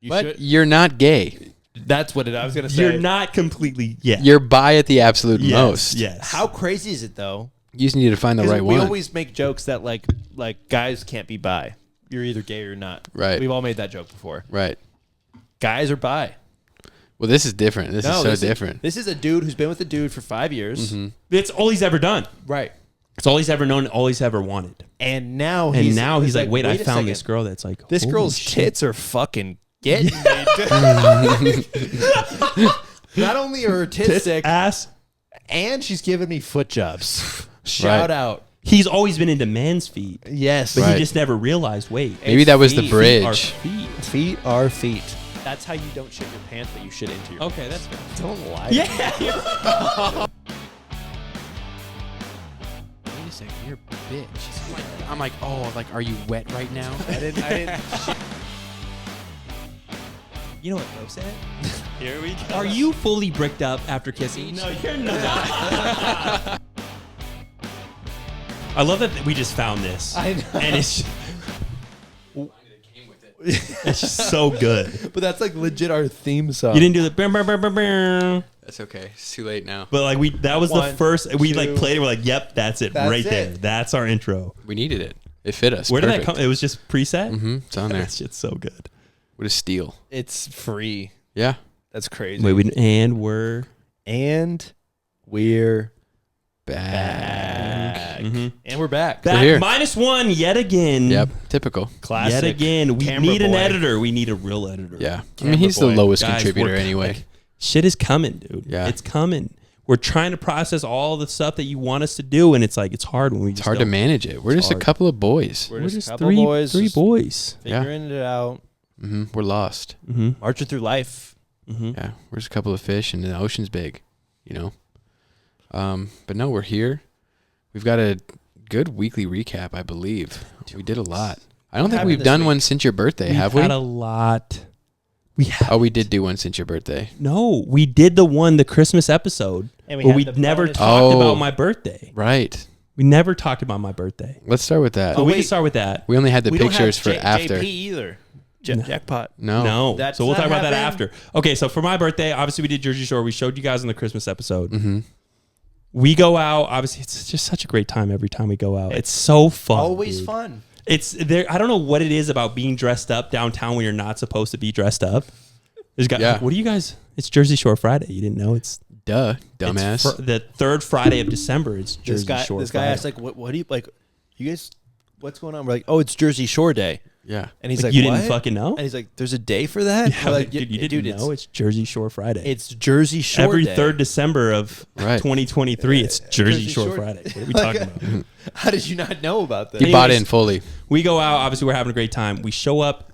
You're not gay. That's what I was going to say. You're not completely, You're bi at the absolute most. Yes. How crazy is it, though? You just need to find the right one. We always make jokes that, like guys can't be bi. You're either gay or not. Right. We've all made that joke before. Right. Guys are bi. Well, this is different. This is different. This is a dude who's been with a dude for 5 years. Mm-hmm. It's all he's ever done. Right. It's all he's ever known, all he's ever wanted. And now he's like, wait, I found this girl that's like, this girl's tits are fucking getting me. Not only are her tits sick, ass, and she's giving me foot jobs. Shout out. He's always been into men's feet. Yes. But he just never realized, wait. Maybe that was the bridge. Feet are feet. That's how you don't shit your pants, but you shit into your Okay, that's good. Don't lie. Yeah. Wait a second, you're a bitch. I'm like, oh, like, are you wet right now? I didn't You know what Bo said? Here we go. Are you fully bricked up after kissing? No, you're not. I love that we just found this. I know. And it's it's just so good. But that's like legit our theme song. You didn't do the That's okay. It's too late now. But like that was the first we like played it. We're like, yep, that's it That's right it. there. That's our intro. We needed it. It fit us. Where Perfect. did that come? It was just preset? Mm-hmm. It's on there. That shit's so good. What a steal. It's free. Yeah. That's crazy. Wait, and we're back. Mm-hmm. And we're back. We're here. -1 yet again. Yep. Typical. Classic. Yet again. We Camera need an boy. editor. We need a real editor. Yeah. Camera he's the boy. lowest Guys, contributor we're- anyway. like, shit is coming, dude. Yeah. It's coming. We're trying to process all the stuff that you want us to do, and it's like it's hard when we It's just hard to don't. manage it. We're just hard. a couple of boys. We're We're just just a couple three boys. three just boys. figuring it out. Mm-hmm. We're lost. Mm-hmm. Marching through life. Mm-hmm. Yeah. We're just a couple of fish, and the ocean's big, you know. But no, we're here. We've got a good weekly recap, I believe. We did a lot. I don't think we've done one since your birthday, have we? Had a lot. We have. Oh, we did do one since your birthday. No, we did the Christmas episode, And but had we the never bonus- talked Oh. about my birthday. Right. We never talked about my birthday. Let's start with that. So we wait. can start with that. We only had the We don't pictures have for J- after. JP either. Jackpot. No. No, That's so we'll not talk about that happening. after. Okay, so for my birthday, obviously we did Jersey Shore. We showed you guys in the Christmas episode. Mm-hmm. We go out. Obviously, it's just such a great time every time we go out. It's so fun. Always dude. fun. It's there. I don't know what it is about being dressed up downtown when you're not supposed to be dressed up. There's got. Yeah. What do you guys? It's Jersey Shore Friday. You didn't know? It's Duh, dumbass. the third Friday of December. It's Jersey Shore. This guy Friday. asked like, what do you like? You guys, what's going on? We're like, oh, it's Jersey Shore Day. Yeah. And he's like, you what? didn't fucking know? And he's like, there's a day for that. Yeah, We're like, dude, you didn't know? It's Jersey Shore Friday. It's Jersey Shore Every Day. third December of Right. 2023. It's Jersey Jersey Shore Shore- Friday. What are we talking about? How did you not know about that? You bought Anyways, in fully. We go out. Obviously, we're having a great time. We show up.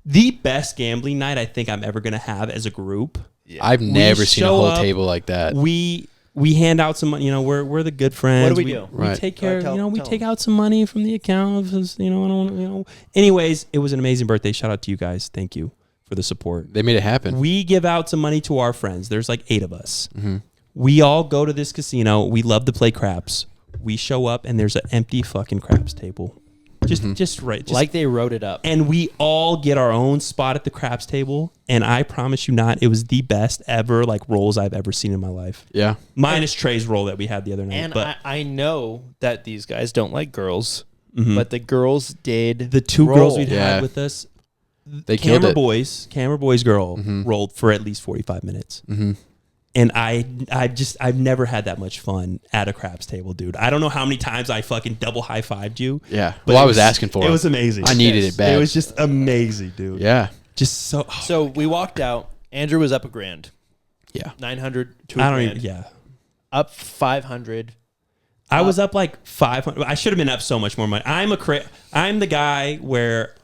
The best gambling night I think I'm ever going to have as a group. I've never seen a show whole up, table like that. We hand out some money. You know, we're the good friends. What do we do? We Right. take care. Tell- we tell take them. out some money from the account. You know, I don't. You know. Anyways, it was an amazing birthday. Shout out to you guys. Thank you for the support. They made it happen. We give out some money to our friends. There's like 8 of us. Mm-hmm. We all go to this casino. We love to play craps. We show up and there's an empty fucking craps table. Just right. Just, Like they wrote it up. and we all get our own spot at the craps table. And I promise you not, it was the best ever like rolls I've ever seen in my life. Yeah. Minus Trey's roll that we had the other night. And but I know that these guys don't like girls, Mhm. but the girls did. the 2 roll. girls we'd Yeah. had with us, They killed Camera it. Boys girl Mhm. rolled for at least 45 minutes. Mm-hmm. And I've never had that much fun at a craps table, dude. I don't know how many times I fucking double high fived you. Yeah. but Well, I it was asking for it. It was amazing. I needed it bad. It was just amazing, dude. Yeah. Just so. So we walked out. Andrew was up $1,000, Yeah. 900 to I don't $1,000, even. Yeah. up 500. I was up like 500. I should have been up so much more money. I'm the guy where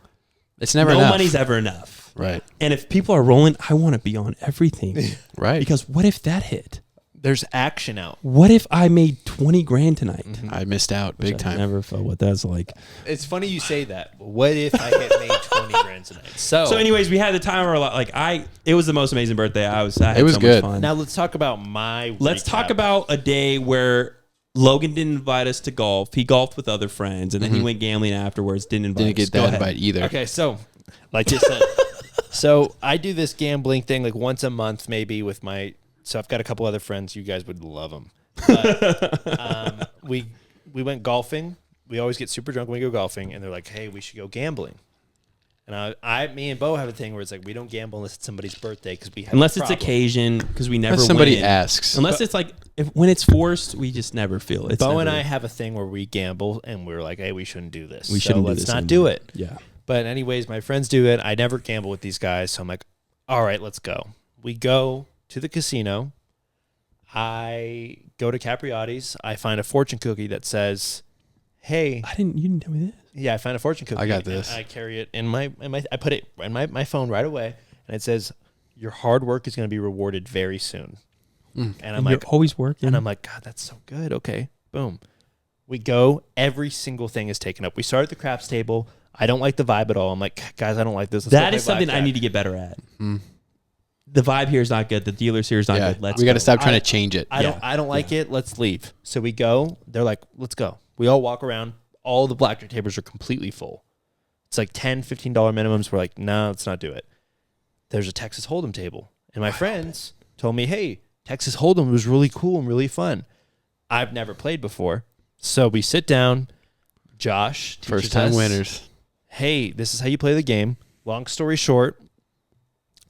It's never no enough. money's ever enough. Right. And if people are rolling, I want to be on everything. Right. Because what if that hit? There's action out. What if I made 20 grand tonight? I missed out big I time. never felt what that's like. It's funny you say that. What if I had made 20 grand tonight? So anyways, we had the time of our life. It was the most amazing birthday. I had It was so good. Much fun. now let's talk about my. Let's recap. talk about a day where Logan didn't invite us to golf. He golfed with other friends, and then he went gambling afterwards. Didn't invite Didn't us. get Go that ahead. invite either. Okay, so like you said, So I do this gambling thing like once a month, maybe with my. So I've got a couple other friends. You guys would love them. But, we went golfing. We always get super drunk when we go golfing, and they're like, "Hey, we should go gambling." And me and Bo have a thing where it's like we don't gamble unless it's somebody's birthday because we have unless it's occasion because we never. Unless somebody win. asks. Unless it's like when it's forced, we just never feel it. Bo and I have a thing where we gamble, and we're like, "Hey, we shouldn't do this. We shouldn't. Let's not do it." Yeah. But anyways, my friends do it. I never gamble with these guys, so I'm like, "All right, let's go." We go to the casino. I go to Capriotti's. I find a fortune cookie that says, "Hey." You didn't tell me this. Yeah, I find a fortune cookie. I got this. I carry it in my I put it in my phone right away, and it says, "Your hard work is going to be rewarded very soon." And I'm like, you're always working. and I'm like, God, that's so good. Okay, boom. We go. Every single thing is taken up. We start at the craps table. I don't like the vibe at all. I'm like, guys, I don't like this. That is something I need to get better at. The vibe here is not good. The dealers here is not good. We got to stop trying to change it. I don't like it. Let's leave. So we go. They're like, let's go. We all walk around. All the blackjack tables are completely full. It's like $10, $15 minimums. We're like, no, let's not do it. There's a Texas Hold'em table. And my friends told me, hey, Texas Hold'em was really cool and really fun. I've never played before. So we sit down. Josh teaches First time us, winners. Hey, this is how you play the game. Long story short,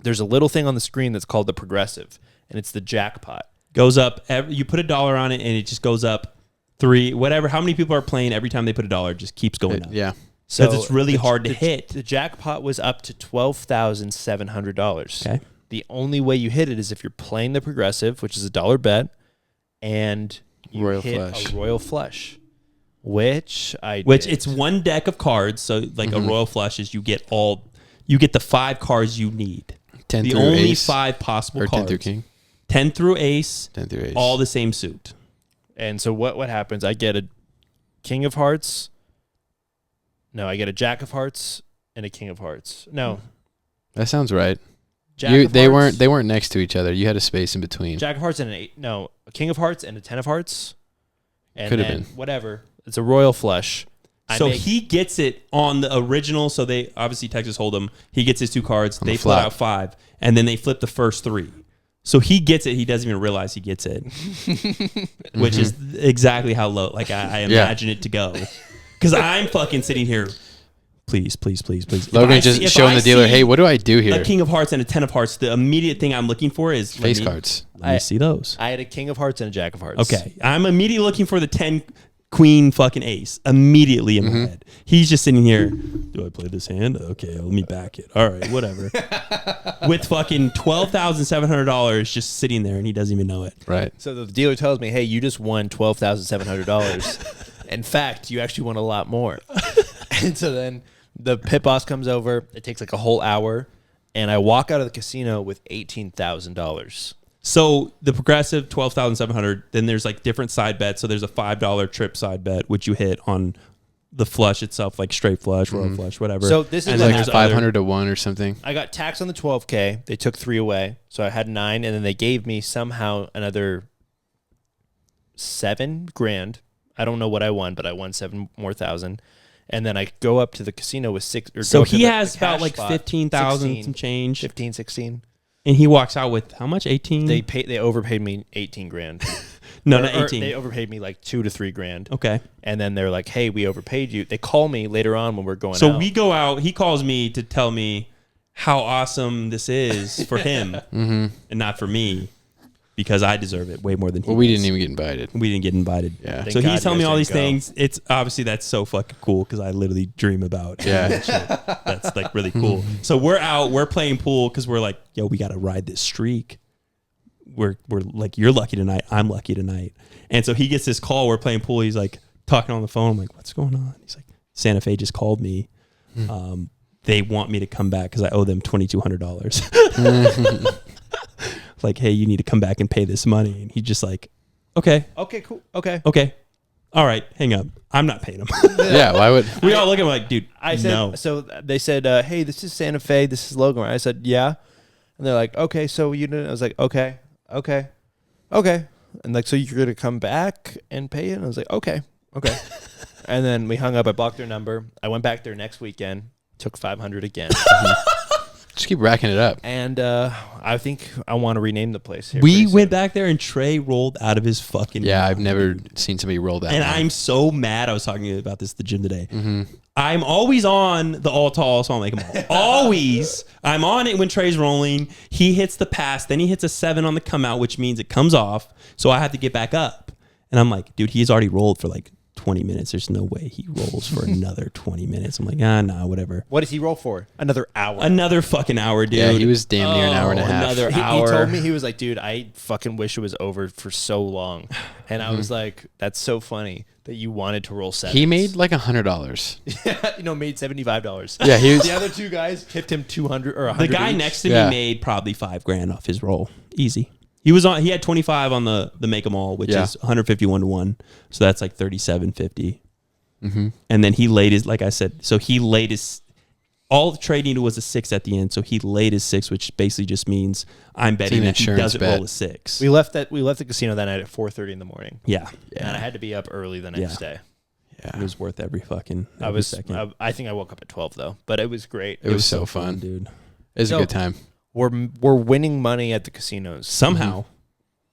there's a little thing on the screen that's called the progressive, and it's the jackpot. Goes up. You put $1 on it, and it just goes up 3, whatever. How many people are playing every time they put $1? Just keeps going up. Yeah. So it's really hard to hit. The jackpot was up to $12,700. Okay. The only way you hit it is if you're playing the progressive, which is $1 bet, and you Royal hit flush. a royal flush, which Which it's one deck of cards. So like a royal flush is you get the 5 cards you need. 10 the through only ace, 5 possible or cards. 10 through king. 10 through ace. 10 through ace. All the same suit. And so what happens? I get a king of hearts. No, I get a jack of hearts and a king of hearts. No, That sounds right. Jack of They hearts, weren't next to each other. You had a space in between. Jack of hearts and an 8. No, a king of hearts and a 10 of hearts. And Could have then been. whatever. It's a royal flush. So he gets it on the original. So they obviously Texas Hold'em. He gets his 2 cards. On They the flip flop. out 5, and then they flip the first 3. So he gets it. He doesn't even realize he gets it, which is exactly how low. Like I imagine it to go, because I'm fucking sitting here. Please, please, please, please. Logan just showing the dealer, hey, what do I do here? A king of hearts and a 10 of hearts. The immediate thing I'm looking for is Face cards. Let me see those. I had a king of hearts and a jack of hearts. Okay, I'm immediately looking for the 10 queen fucking ace immediately in my head. He's just sitting here. Do I play this hand? Okay, let me back it. All right, whatever. With fucking $12,700 just sitting there, and he doesn't even know it. Right. So the dealer tells me, hey, you just won $12,700. In fact, you actually won a lot more. And so then the pit boss comes over. It takes like a whole hour. And I walk out of the casino with $18,000. So the progressive $12,700. Then there's like different side bets. So there's a $5 trip side bet, which you hit on the flush itself, like straight flush, royal flush, whatever. So this is and like then Like there's 500 to 1 or something. I got taxed on the 12K. They took 3 away. So I had 9. And then they gave me somehow another $7,000. I don't know what I won, but I won 7 more thousand. And then I go up to the casino with 6. Or so go to he the has about cash like spot, 15,000 16, some change, 15, 16. and he walks out with how much? 18. They overpaid me $18,000. No, Or- not or 18. They overpaid me like $2,000 to $3,000. Okay. And then they're like, "Hey, we overpaid you." They call me later on when we're going So out. we go out. He calls me to tell me how awesome this is for him and not for me, because I deserve it way more than he Well, we does. didn't even get invited. We didn't get invited. Yeah. Thank So God he's you telling me guys all these didn't go. things. It's obviously that's so fucking cool because I literally dream about. Yeah. that shit. That's like really cool. So we're out. We're playing pool because we're like, yo, we got to ride this streak. We're like, you're lucky tonight. I'm lucky tonight. And so he gets this call. We're playing pool. He's like talking on the phone. I'm like, what's going on? He's like, Santa Fe just called me. They want me to come back because I owe them $2,200. Like, hey, you need to come back and pay this money. And he's just like, okay, Okay, cool. Okay. all right, hang up. I'm not paying him. Yeah, why would... We all look at him like, dude, I said, no. so they said, "Hey, this is Santa Fe. This is Logan." I said, "Yeah," and they're like, "Okay, so you didn't." I was like, "Okay," and like, "So you're gonna come back and pay it?" And I was like, "Okay." And then we hung up. I blocked their number. I went back there next weekend. Took $500 again. Just keep racking it up. And I think I want to rename the place here. We went back there and Trey rolled out of his fucking Yeah, mind. I've never seen somebody roll that. And long. I'm so mad. I was talking about this at the gym today. Mm-hmm. I'm always on the all tall, so I'll make them all. Always. I'm on it when Trey's rolling. He hits the pass. Then he hits a 7 on the come out, which means it comes off. So I have to get back up. And I'm like, dude, he's already rolled for like 20 minutes. There's no way he rolls for another 20 minutes. I'm like, nah, whatever. What does he roll for? Another hour. Another fucking hour, dude. Yeah, he was damn near an hour and a half. Another He hour. told me, he was like, dude, I fucking wish it was over for so long. And I was like, that's so funny that you wanted to roll 7. He made like $100. Made $75. Yeah, he was. The other two guys tipped him 200 or 100. The guy each. next to Yeah. me made probably $5,000 off his roll. Easy. He had 25 on the make 'em all, which is 151 to 1. So that's like 37.50. Mm-hmm. And then he laid his, like I said, so he laid his, all the trade needed was a 6 at the end. So he laid his 6, which basically just means I'm betting an that he insurance doesn't bet. roll a 6. We left the casino that night at 4:30 in the morning. Yeah. And I had to be up early the next day. It was worth every fucking second. I think I woke up at 12 though, but it was great. It was so fun, dude. It was a So- good time. We're winning money at the casinos. Somehow.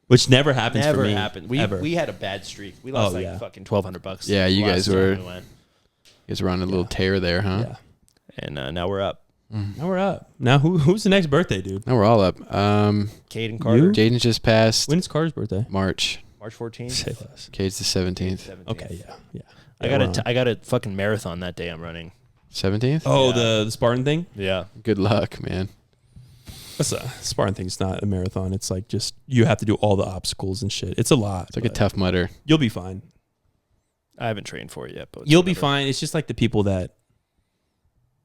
Which never happens Never for me. happened. ever. We had a bad streak. We lost fucking $1,200. Yeah, you the guys last were- time we went. You guys were on a little tear there, huh? Yeah. And now we're up. Now we're up. Now who's the next birthday, dude? Now we're all up. Cade and Carter. Jaden's just passed When's Carter's birthday? March. March 14th. Say less. Cade's the 17th. Okay, yeah. I got a fucking marathon that day I'm running. 17th? Oh, the Spartan thing? Yeah. Good luck, man. That's a Spartan thing. It's not a marathon. It's like just you have to do all the obstacles and shit. It's a lot. It's like a tough mutter. You'll be fine. I haven't trained for it yet, but You'll be fine. It's just like the people that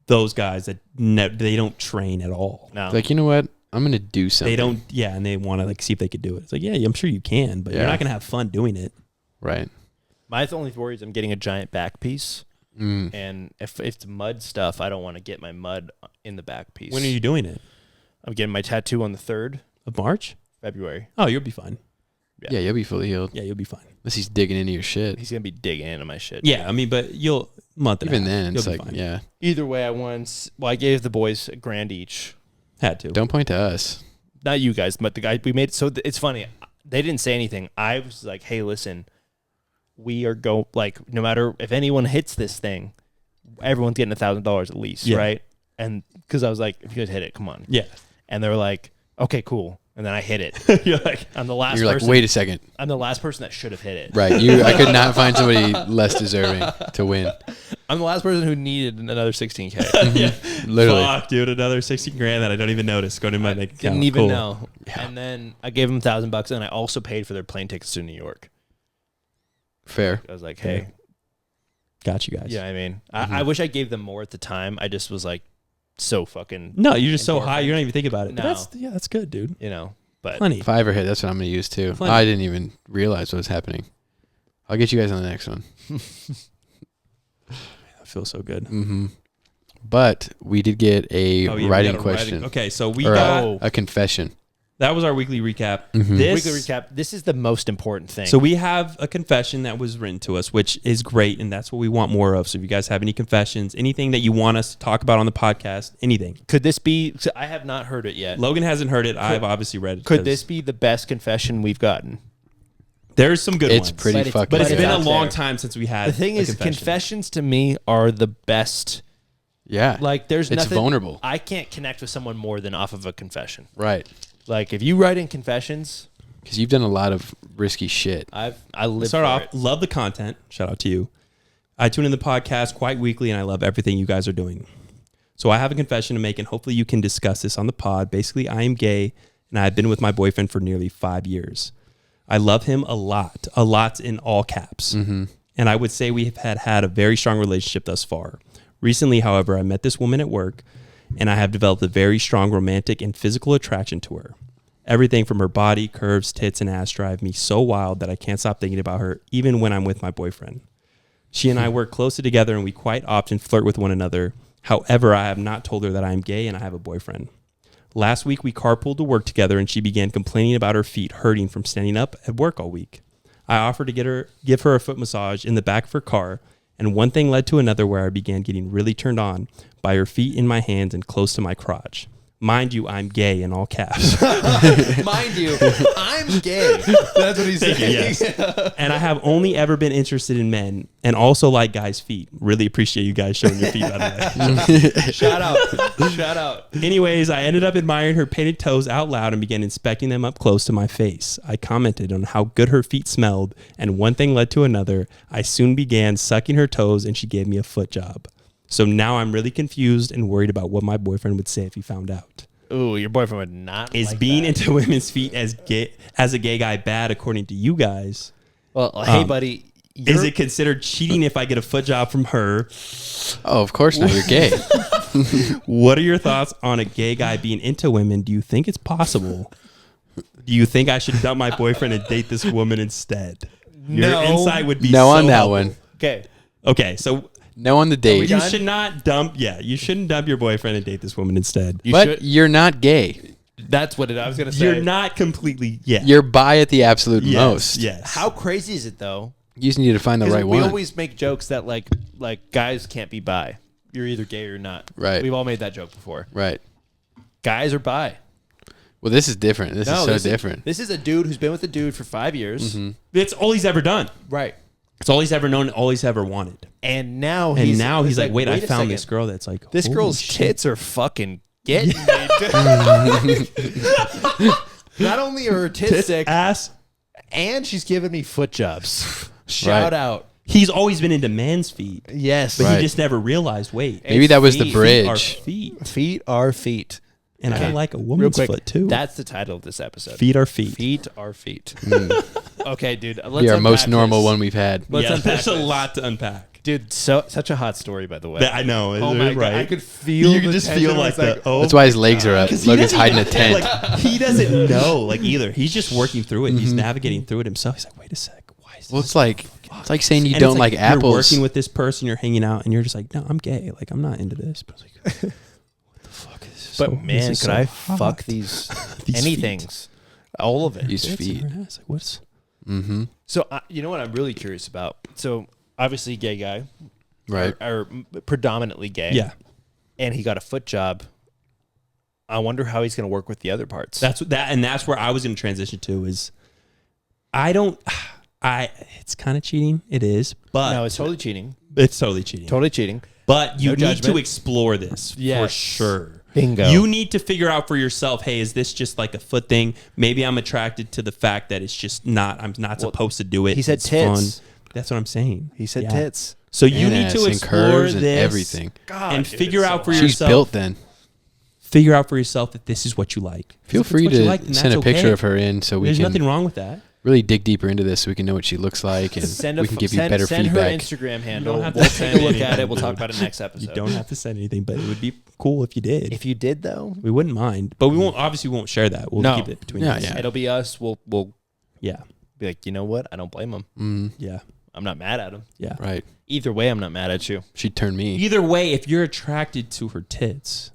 those guys that they don't train at all. No. It's like, you know what? I'm going to do something. They don't. Yeah, and they want to like see if they could do it. It's like, yeah, I'm sure you can, but you're Yeah. not gonna have fun doing it. Right. My only worry is I'm getting a giant back piece, Mm. and if it's mud stuff, I don't want to get my mud in the back piece. When are you doing it? I'm getting my tattoo on the 3rd Of March? February. Oh, you'll be fine. Yeah, you'll be fully healed. Yeah, you'll be fine. Unless he's digging into your shit. He's gonna be digging into my shit. Yeah, I mean, but you'll month and a Even half. then, it's You'll be like, fine. yeah. Either way, I gave the boys $1,000 each. Had to. Don't point to us. Not you guys, but the guy we made. So it's funny. They didn't say anything. I was like, "Hey, listen, we are no matter if anyone hits this thing, everyone's getting $1,000 at least, Yeah. right?" And because I was like, "If you guys hit it, come on." Yeah. And they were like, "Okay, cool." And then I hit it. You're like, I'm the last. You're like, person, wait a second. I'm the last person that should have hit it. Right. I could not find somebody less deserving to win. I'm the last person who needed another $16K. yeah. Literally. Fuck, dude, another $60,000 that I don't even notice going in my bank account. Didn't even Cool. know. Yeah. And then I gave them $1,000, and I also paid for their plane tickets to New York. Fair. I was like, "Hey, Got you guys. yeah." I mean, I wish I gave them more at the time. I just was like, so fucking, No, you're just so Endorphin. high. You don't even think about it. No. But that's good, dude. but Plenty. If I ever hit, that's what I'm going to use too. Plenty. I didn't even realize what was happening. I'll get you guys on the next one. I feel so good. Mm-hmm. But we did get a Oh, yeah, we writing got a question. Okay, so we Or got a confession. that was our weekly recap. Mhm. This weekly recap. This is the most important thing. So we have a confession that was written to us, which is great, and that's what we want more of. So if you guys have any confessions, anything that you want us to talk about on the podcast, anything. could this be? So I have not heard it yet. Logan hasn't heard it. I've obviously read it. Could 'cause this be the best confession we've gotten? There's some good It's ones. pretty But it's- fucking but it's it's been good. a out long there. time since we had The thing a is, confession. confessions to me are the best. Yeah. Like, there's It's nothing. vulnerable. I can't connect with someone more than off of a confession. Right. Like, if you write in confessions, Because you've done a lot of risky shit. I live Start for off, it. love the content. Shout out to you. I tune in the podcast quite weekly, and I love everything you guys are doing. So I have a confession to make, and hopefully you can discuss this on the pod. Basically, I am gay, and I've been with my boyfriend for nearly 5 years. I love him a lot in all caps. Mm-hmm. And I would say we have had a very strong relationship thus far. Recently, however, I met this woman at work, and I have developed a very strong romantic and physical attraction to her. Everything from her body, curves, tits, and ass drive me so wild that I can't stop thinking about her, even when I'm with my boyfriend. She and I work closely together, and we quite often flirt with one another. However, I have not told her that I am gay and I have a boyfriend. Last week, we carpooled to work together, and she began complaining about her feet hurting from standing up at work all week. I offered to give her a foot massage in the back of her car, and one thing led to another where I began getting really turned on by her feet in my hands and close to my crotch. Mind you, I'm gay in all caps. Mind you, I'm gay. That's what he's saying. Yes. And I have only ever been interested in men and also like guys' feet. Really appreciate you guys showing your feet, by the way. Shout out. Anyways, I ended up admiring her painted toes out loud and began inspecting them up close to my face. I commented on how good her feet smelled, and one thing led to another. I soon began sucking her toes, and she gave me a foot job. So now I'm really confused and worried about what my boyfriend would say if he found out. Ooh, your boyfriend would not. Is like being that. into women's feet as a gay guy bad according to you guys? Well, hey, buddy. Is it considered cheating if I get a foot job from her? Oh, of course not. You're gay. What are your thoughts on a gay guy being into women? Do you think it's possible? Do you think I should dump my boyfriend and date this woman instead? Your No. insight would be No so on that helpful. one. Okay. So No on the date. you should not dump. Yeah, you shouldn't dump your boyfriend and date this woman instead. But you're not gay. That's what I was going to say. You're not completely. Yeah. You're bi at the absolute Yes, most. Yes. How crazy is it, though? You just need to find the 'Cause right we one. always make jokes that, like guys can't be bi. You're either gay or not. Right. We've all made that joke before. Right. Guys are bi. Well, this is different. This is so different. This is a dude who's been with a dude for 5 years. Mm-hmm. It's all he's ever done. Right. It's all he's ever known. All he's ever wanted. And now He's he's like, wait, I a found second. this girl that's like, This holy girl's shit. tits are fucking getting me. Not only are her tits sick, ass. and she's giving me foot jobs. Shout out. He's always been into men's feet, Yes. but Right. he just never realized. Wait, Maybe that was the feet. feet are bridge. feet, Feet are feet. and I Okay. like a Real woman's quick, foot too. that's the title of this episode. Feet are feet. Feet are feet. Okay, dude. Let's Be our most unpack normal this. one we've had. Let's Yeah, unpack there's a this. lot to unpack. Dude, such a hot story, by the way. I know. Oh my right? god, I could feel. You the could just tension. feel I like was the. Oh, That's why his legs are up. 'cause he Logan's doesn't hiding a even- tent. Like, he doesn't know. Like either he's just working through it. He's navigating through it himself. He's like, wait a sec. Why is this? Well, it's like saying you And don't it's like you're apples. working with this person, you're hanging out, and you're just like, no, I'm gay. Like I'm not into this. But I was like, what the fuck is this? But so, man, this could is so I hot. fuck these These anythings, all of it? These Tits in feet. her ass. Like what's? Mm-hmm. So you know what I'm really curious about? So obviously, gay guy, Right. or predominantly gay. Yeah, and he got a foot job. I wonder how he's going to work with the other parts. that's where I was going to transition to. Is it's kind of cheating. It is, but no, it's totally cheating. it's totally cheating. Totally cheating. But you No need judgment. to explore this for Yes. sure. Bingo. You need to figure out for yourself, hey, is this just like a foot thing? Maybe I'm attracted to the fact that it's just not, I'm not supposed to do it. he said It's tits. fun. That's what I'm saying. He said Yeah. tits. So you And need ass to and explore curves this and everything. and figure out for She's yourself. built then. Figure out for yourself that this is what you like. Feel If it's free what you to like, then send a that's picture okay. of her in so we There's can nothing wrong with that. really dig deeper into this so we can know what she looks like and we can give you better send feedback. her Instagram handle. don't have to We'll take send a look at anything, it. We'll talk dude. about it next episode. You don't have to send anything, but it would be cool if you did. If you did though, we wouldn't mind, but we won't. Obviously, we won't share that. We'll No. keep it between Yeah, us. yeah. it'll be us. We'll Yeah, be like, you know what? I don't blame him. Mm, yeah, I'm not mad at him. yeah. right. Either way, I'm not mad at you. She'd turn me. Either way, if you're attracted to her tits,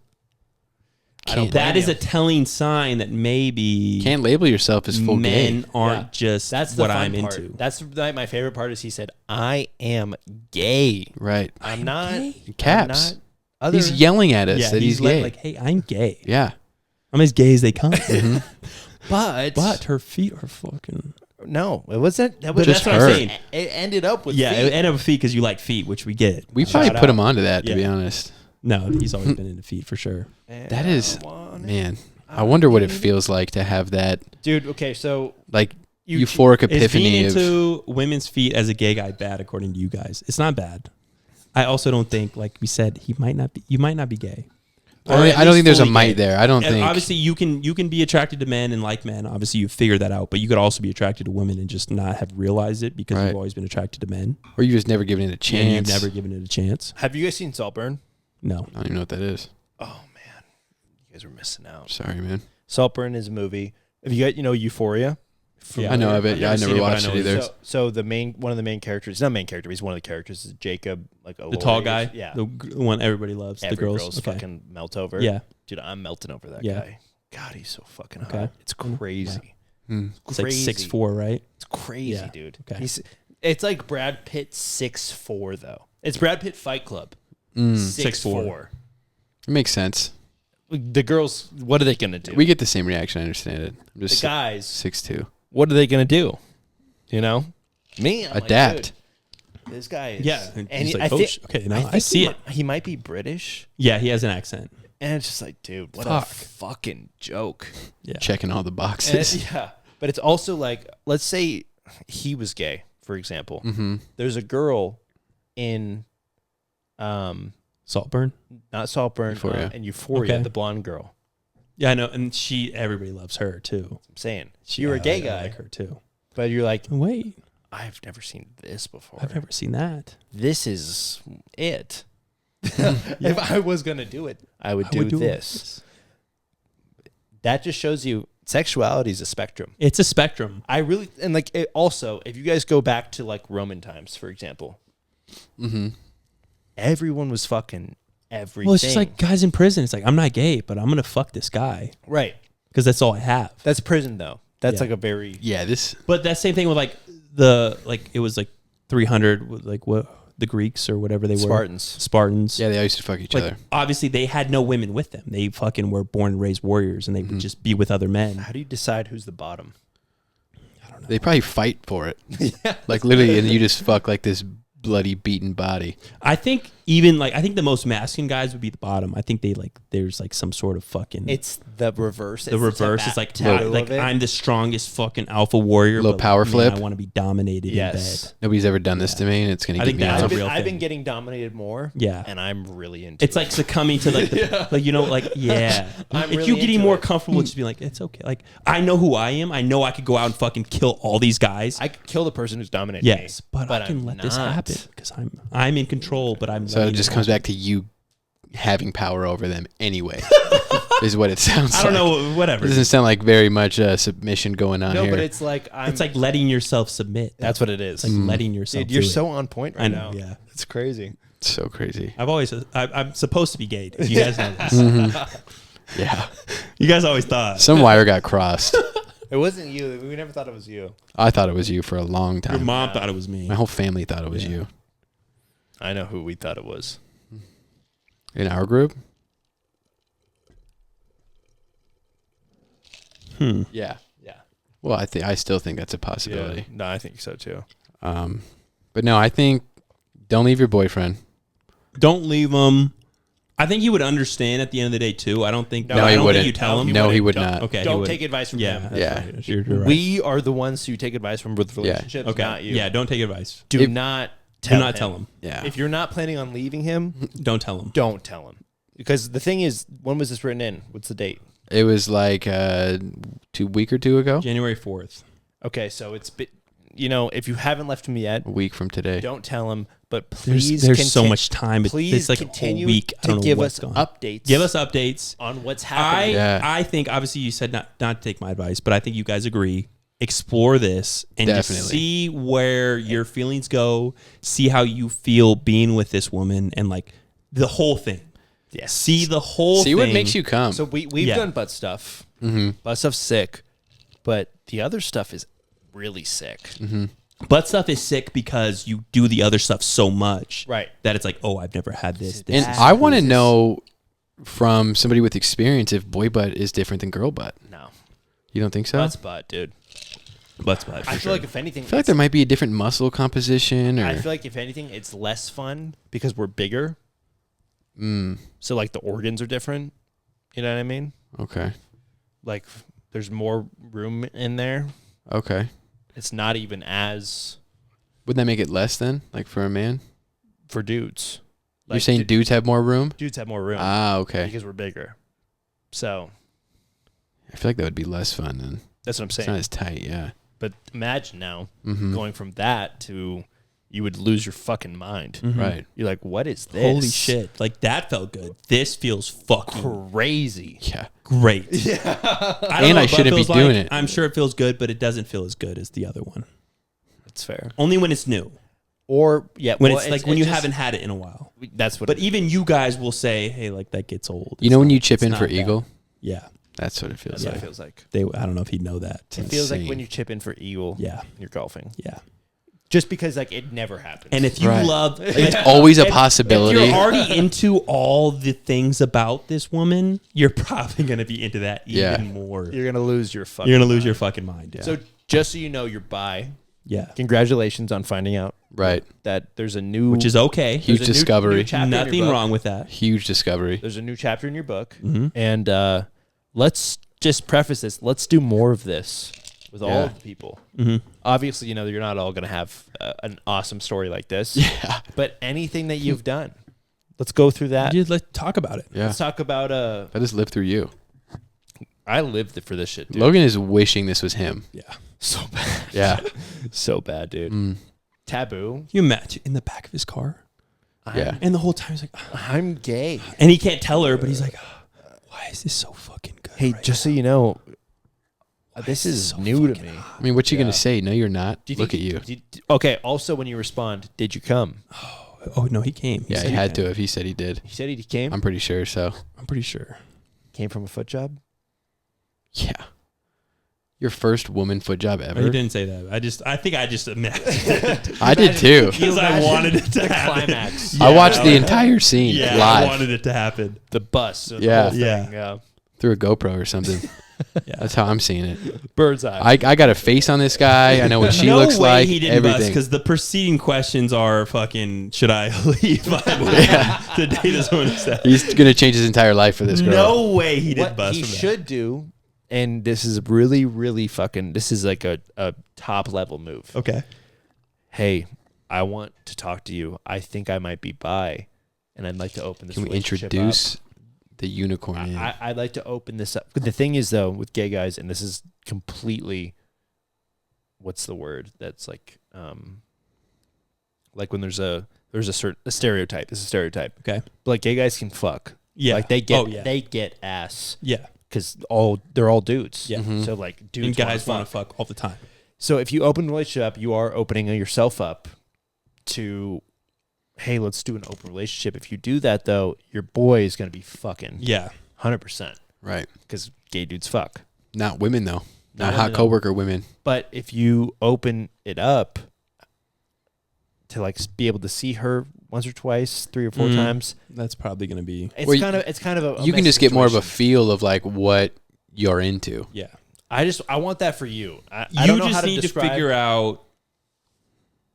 I don't that blame is you. a telling sign that maybe Can't label yourself as full men gay. aren't Yeah. just That's the what fun I'm part. into. That's my favorite part. Is he said, "I am gay. Right. I'm not Caps. I'm not other." He's yelling at us Yeah, that he's gay. like, hey, I'm gay. Yeah. I'm as gay as they come. but But her feet are fucking. no, it wasn't. That was Just that's what her. I'm saying. It ended up with Yeah, feet. it ended up with feet because you like feet, which we get. We Shout probably put out. him onto that, to Yeah. be honest. No, he's always been into feet for sure. That is, man, I wonder what it feels like to have that, Dude. Okay, so like, You- euphoric Is being epiphany of. into women's feet as a gay guy bad according to you guys? It's not bad. I also don't think, like we said, you might not be gay. Or at I don't least think there's a fully might gay. there. I don't And think. obviously you can be attracted to men and like men. Obviously you figure that out, but you could also be attracted to women and just not have realized it because Right. you've always been attracted to men Or you just never given it a chance. and you've never given it a chance. have you guys seen Saltburn? No. I don't even know what that is. Oh man, you guys were missing out. Sorry, man. Saltburn is a movie. Have you got Euphoria? Yeah. I know of it. Yeah, I never seen never it, but I watched know it it's- either. So one of the main characters, he's not main character, he's one of the characters is Jacob, like The tall guy? Yeah. The one everybody loves. Every the girls. girl's Okay. fucking melt over. Yeah. Dude, I'm melting over that Yeah. guy. God, he's so fucking Okay. hot. It's crazy. Hmm. It's like Crazy. 6'4", right? It's crazy, Yeah. dude. Okay. It's like Brad Pitt 6'4" though. It's Brad Pitt Fight Club. Mm. 6'4". It makes sense. The girls, what are they gonna do? We get the same reaction. I understand it. I'm just the guys, 6'2". what are they gonna do? You know, me, I'm adapt. Like, dude, this guy is, Yeah, and he's like, I think, okay, now I think see it. He might be British, Yeah, he has an accent. and it's just like, dude, what a fucking joke. Yeah, Checking all the boxes. Yeah, but it's also like, let's say he was gay, for example. Mm-hmm. There's a girl in, Saltburn. not Saltburn, Euphoria. and Euphoria, Okay. the blonde girl. Yeah, I know, and everybody loves her too. I'm saying you're a gay guy, I like her too. but you're like, Wait, I've never seen this before. I've never seen that. This is it. If I was gonna do it, I would do this. That just shows you sexuality is a spectrum. It's a spectrum. I really and like it also, if you guys go back to like Roman times, for example, everyone was fucking everything. Well, it's just like guys in prison. It's like, I'm not gay, but I'm gonna fuck this guy right. because that's all I have. That's prison though. That's Yeah. like a very Yeah, this. But that same thing with like it was like 300 with like what the Greeks or whatever they were. Spartans. Yeah, they all used to fuck each Like, other. obviously they had no women with them. They fucking were born and raised warriors, and they would just be with other men. How do you decide who's the bottom? They probably fight for it. Like literally, and you just fuck like this bloody beaten body. I think I think the most masculine guys would be the bottom. I think there's like some sort of fucking It's the reverse. the reverse is like tattoo of it. I'm the strongest fucking alpha warrior. Little but, power man, flip. I want to be dominated Yes. in bed. Nobody's ever done this to me, and it's gonna I get think me that's off. a real I've been thing. getting dominated more. Yeah. And I'm really into It's it. like succumbing to like the, like you know like yeah. I'm If really you getting into more it. comfortable, just being like it's okay. Like I know who I am. I know I could go out and fucking kill all these guys. I could kill the person who's dominating Yes, me. but I can I'm let this not. happen because I'm in control. But I'm So it letting just it comes happen. back to you having power over them anyway. Is what it sounds like. I don't know. Whatever. It doesn't sound like very much submission going on No, here. but it's like It's like letting yourself submit. that's what it is. It's like letting yourself. Dude, you're do it. so on point right I know. now. Yeah. It's crazy. so crazy. I'm supposed to be gay. You guys know this. Yeah. You guys always thought. Some wire got crossed. It wasn't you. We never thought it was you. I thought it was you for a long Your time. mom thought it was me. My whole family thought it was you. I know who we thought it was. In our group? Yeah. Yeah. Well, I still think that's a possibility. No, I think so too. But no, I think don't leave your boyfriend. Don't leave him. I think he would understand at the end of the day too. I don't think. No, I he don't wouldn't. think you tell him. No, he would Don't- not. Okay. he Don't would. take advice from Yeah. him. that's Yeah. right. You're right. We are the ones who take advice from with relationships, okay. not you. Yeah. Don't take advice. Do If- not Do tell not tell him. Yeah. If you're not planning on leaving him, Don't tell him. don't tell him. Because the thing is, when was this written in? What's the date? It was like 2 week or two ago. January 4th. Okay, so it's if you haven't left him yet, A week from today. don't tell him. But please, There's so much time. Please It's like continue a whole week. I to don't know give what's us going on. updates. Give us updates. on what's happening. I think obviously you said not to take my advice, but I think you guys agree. Explore this and just Definitely. see where your feelings go. See how you feel being with this woman and like the whole thing. Yes. See the whole See thing. what makes you come. So we've Yeah. done butt stuff. Mm-hmm. Butt stuff's sick, but the other stuff is really sick. Mm-hmm. Butt stuff is sick because you do the other stuff so much, Right. that it's like, oh, I've never had this. And This I want to this- know from somebody with experience if boy butt is different than girl butt. No. You don't think so? Butt's butt, dude. butt's butt. I feel like if anything, I feel like there might be a different muscle composition, or I feel like if anything, it's less fun because we're bigger. So like the organs are different. You know what I mean? Okay. Like there's more room in there. Okay. It's not even as Would that make it less then, like for a man? for dudes. You're saying dudes have more room? dudes have more room Ah, okay. because we're bigger. So I feel like that would be less fun then. that's what I'm It's saying. not as tight, yeah. But imagine now Mm-hmm. going from that to you would lose your fucking mind. Right. You're like, what is this? Holy shit. Like that felt good. This feels fucking Crazy. Yeah. great. Yeah. I don't And know I what shouldn't be feels doing like. it. I'm sure it feels good, but it doesn't feel as good as the other one. That's fair. Only when it's new. Or yeah, When well, it's like when you just- haven't had it in a while. That's what. But even you guys will say, hey, like that gets old. You It's know when not- you chip it's in not for bad. eagle? Yeah. That's what it feels that's what like. it feels like. I don't know if he'd know that. It feels like insane. when you chip in for eagle. Yeah. and you're golfing. Yeah. just because like it never happens. And if you love, it's always a possibility. If you're already into all the things about this woman, you're probably going to be into that even more. You're going to lose your fucking. You're going to lose your fucking mind. Yeah. So just so you know, you're bi. Yeah. Congratulations on finding out. Right. That there's a new, which is okay. Huge discovery. Nothing wrong with that. Huge discovery. There's a new chapter in your book, and let's just preface this. Let's do more of this with all of the people. Obviously, you know, you're not all going to have an awesome story like this. Yeah. But anything that you've done, let's go through that. Let's talk about it. Yeah. Let's talk about. Let us live through you. I lived for this shit, dude. Logan is wishing this was him. Yeah. So bad. Yeah. So bad, dude. Taboo. You imagine in the back of his car. Yeah. And the whole time he's like, I'm gay. and he can't tell her, but he's like, why is this so fucking good? Hey, right just now? so you know, this is so new to me. I mean, what you gonna say? No, you're not. Look at you. Okay. Also, when you respond, did you come? Oh no, he came. Yeah, he had to if he said he did. He said he came. I'm pretty sure. So I'm pretty sure. Came from a foot job. yeah. Your first woman foot job ever? He didn't say that. I think I just imagined. I did too. Because I wanted it to happen. Climax. I watched the entire scene Yeah, live I wanted it to happen. The bus. The Yeah. whole thing, Yeah. through a GoPro or something. Yeah. That's how I'm seeing it. Bird's eye. I got a face on this guy. I know what she no looks way like. he didn't bust Everything. because the preceding questions are fucking. Should I leave? The day this woman said. He's gonna change his entire life for this girl. No way he didn't what bust. he from that. should do, and this is really, really fucking. This is like a top level move. Okay. Hey, I want to talk to you. I think I might be bi, and I'd like to open this. Can we relationship introduce up. the unicorn in? I'd like to open this up. But the thing is, though, with gay guys, and this is completely, what's the word? That's like when there's a stereotype. This is a stereotype. Okay. But like gay guys can fuck. Yeah. Like they get ass. Yeah. Because they're all dudes. Yeah. Mhm. So like dudes And guys want want to fuck all the time. So if you open the relationship up, you are opening yourself up to, hey, let's do an open relationship. If you do that though, your boy is gonna be fucking Yeah. 100%. Right. Because gay dudes fuck. Not women though. Not women, hot though. coworker women. But if you open it up to like be able to see her once or twice, 3 or 4 times, That's probably going to be. it's Well, kind of a You can messy just get more of a situation. feel of like what you're into. Yeah. I want that for you. I You don't know how just to need to describe. figure out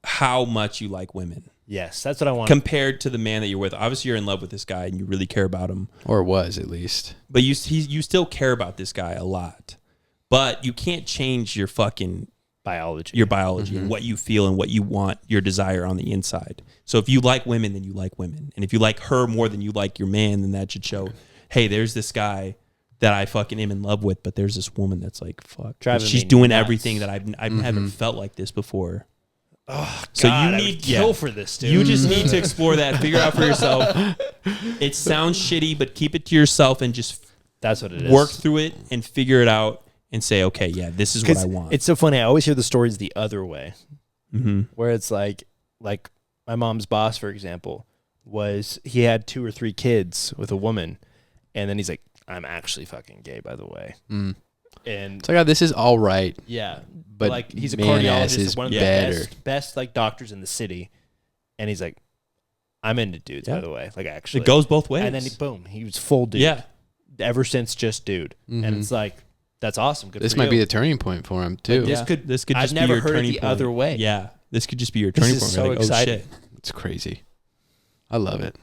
how much you like women Yes, that's what I want. compared to the man that you're with. Obviously, you're in love with this guy and you really care about him, Or was at least. but you still care about this guy a lot. But you can't change your fucking biology. and what you feel and what you want, your desire on the inside. So if you like women, then you like women. And if you like her more than you like your man, then that should show, hey, there's this guy that I fucking am in love with, but there's this woman that's like, fuck. Driving She's me doing nuts. everything that I've never felt like this before. Oh, So God, you I need would kill for this, dude. You just need to explore that, figure out for yourself. It sounds shitty, but keep it to yourself and just That's what it is. work through it and figure it out and say, okay, yeah, this is what I want. It's so funny. I always hear the stories the other way, Mm-hmm. where it's like my mom's boss, for example, he had 2 or 3 kids with a woman, and then he's like, I'm actually fucking gay, by the way. Mm. And It's like, oh, this is all right. yeah, But like he's a man ass cardiologist, is one of the better. best like doctors in the city, and he's like, I'm into dudes, by the way. Like actually, It goes both ways. and then boom, he was full dude. Yeah. Ever since just dude, and Mhm. it's like that's awesome. Good. This for might you. be the turning point for him too. This Yeah. could- this could I've just be never your heard it turning the point. other way. Yeah. This could just be your This turning is point. so You're like, exciting. Oh, shit. It's crazy. I love it.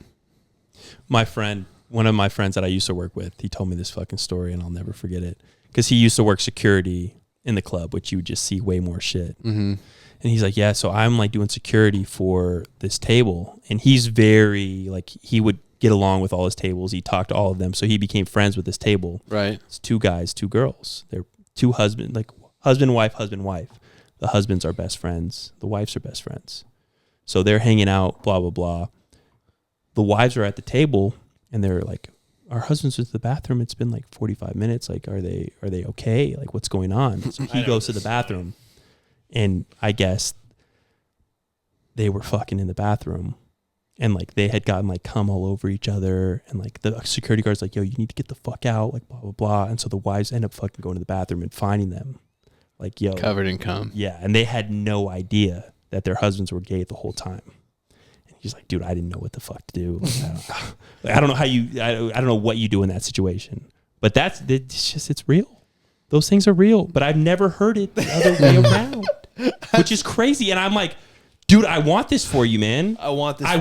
My friend, one of my friends that I used to work with, he told me this fucking story and I'll never forget it. Because he used to work security in the club, which you would just see way more shit. Mm-hmm. And he's like, yeah, so I'm like doing security for this table. And he's very, like, he would get along with all his tables. He talked to all of them. So he became friends with this table. Right. It's 2 guys, 2 girls. They're 2 husbands, like husband, wife. The husbands are best friends. The wives are best friends. So they're hanging out, blah, blah, blah. The wives are at the table and they're like, our husband's in the bathroom. It's been like 45 minutes. Like, are they okay? Like, what's going on? So he goes to the bathroom and I guess they were fucking in the bathroom and like they had gotten like cum all over each other. And like the security guard's like, yo, you need to get the fuck out. Like, blah, blah, blah. And so the wives end up fucking going to the bathroom and finding them like, yo, Covered in cum. yeah. And they had no idea that their husbands were gay the whole time. And he's like, dude, I didn't know what the fuck to do. I don't know how you, I don't know what you do in that situation. But it's real. Those things are real. But I've never heard it the other way around, which is crazy. And I'm like, dude, I want this for you, man. I want this. I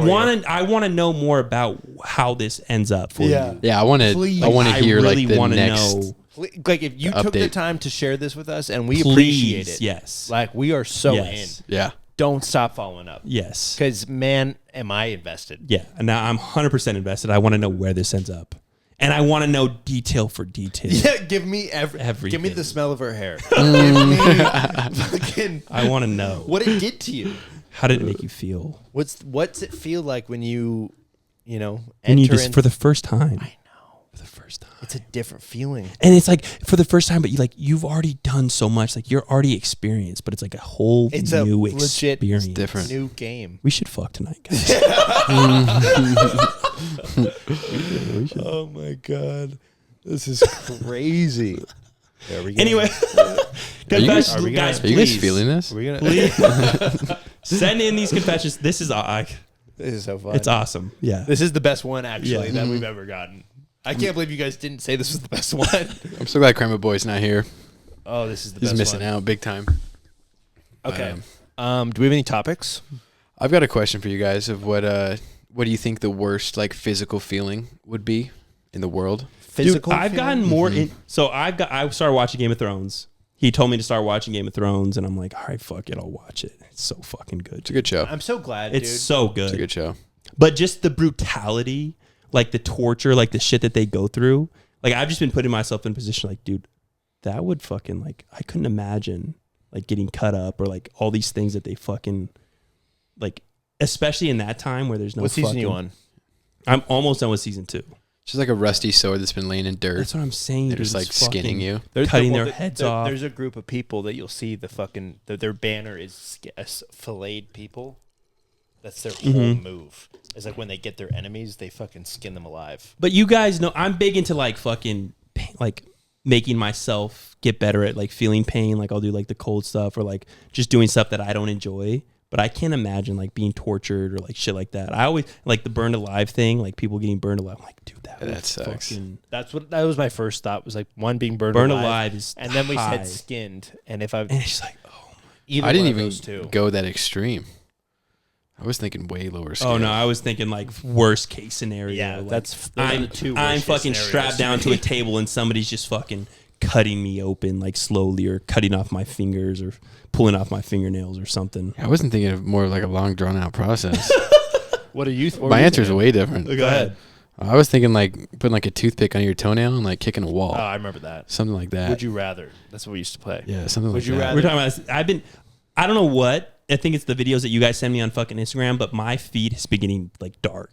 want to know more about how this ends up for you. Yeah, I want to hear really like the next. know. Like if you took the update. time to share this with us, and we Please, appreciate it. yes. Like we are so Yes. in. Yeah. Don't stop following up. Yes. Because man, am I invested? Yeah. And now I'm 100% invested. I want to know where this ends up. And I want to know detail for detail. Yeah, give me everything. Give me the smell of her hair. Give me fucking I want to know. what it did to you. How did it make you feel? What's it feel like when you And enter you just in for the first time. I know. For the first time. It's a different feeling. And it's like for the first time, but you've already done so much. Like you're already experienced, but it's like a whole new legit experience. different. New game. We should fuck tonight, guys. Oh my god. This is crazy. There we go. Anyway, Are you guys confessions, guys, Are you guys please. feeling this? Are we gonna Please send in these confessions. This is This is so fun. it's awesome. Yeah. This is the best one actually Yeah. that we've ever gotten. I can't believe you guys didn't say this was the best one. I'm so glad Crema Boy's not here. Oh, this is the He's best missing one. out big time. Okay. Do we have any topics? I've got a question for you guys of what do you think the worst like physical feeling would be in the world? Physical. Dude, I've gotten more in. So I started watching Game of Thrones. He told me to start watching Game of Thrones, and I'm like, all right, fuck it, I'll watch it. It's so fucking good. It's a good show. I'm so glad, It's dude. so It's a good. good show. But just the brutality, like the torture, like the shit that they go through. Like I've just been putting myself in a position like, dude, that would fucking like I couldn't imagine like getting cut up or like all these things that they fucking like, especially in that time where there's no. What season you on? I'm almost done with season 2. It's just like a rusty sword that's been laying in dirt. That's what I'm saying. They're dude. just like It's skinning fucking- you. Cutting their heads off. There's a group of people that you'll see their banner is filleted people. That's their whole move. It's like when they get their enemies, they fucking skin them alive. But you guys know I'm big into like fucking like making myself get better at like feeling pain. Like I'll do like the cold stuff or like just doing stuff that I don't enjoy. But I can't imagine like being tortured or like shit like that. I always like the burned alive thing, like people getting burned alive. I'm like, dude, That sucks. fucking That was my first thought. Was like one being burned alive is and then we high. said skinned. And if I And it's just like, oh either I didn't one of even those two, go that extreme. I was thinking way lower scale. oh no, I was thinking like worst case scenario. Yeah, like, those are the two I'm worst fucking scenarios strapped down to a table and somebody's just fucking cutting me open like slowly or cutting off my fingers or pulling off my fingernails or something. I wasn't thinking of more like a long drawn out process. What are you? My answer is way different. Go ahead. I was thinking like putting like a toothpick on your toenail and like kicking a wall. Oh, I remember that. Something like that. Would you rather? That's what we used to play. Yeah, something Would like you that. rather- We're talking about I don't know what. I think it's the videos that you guys send me on fucking Instagram, but my feed has been getting like dark.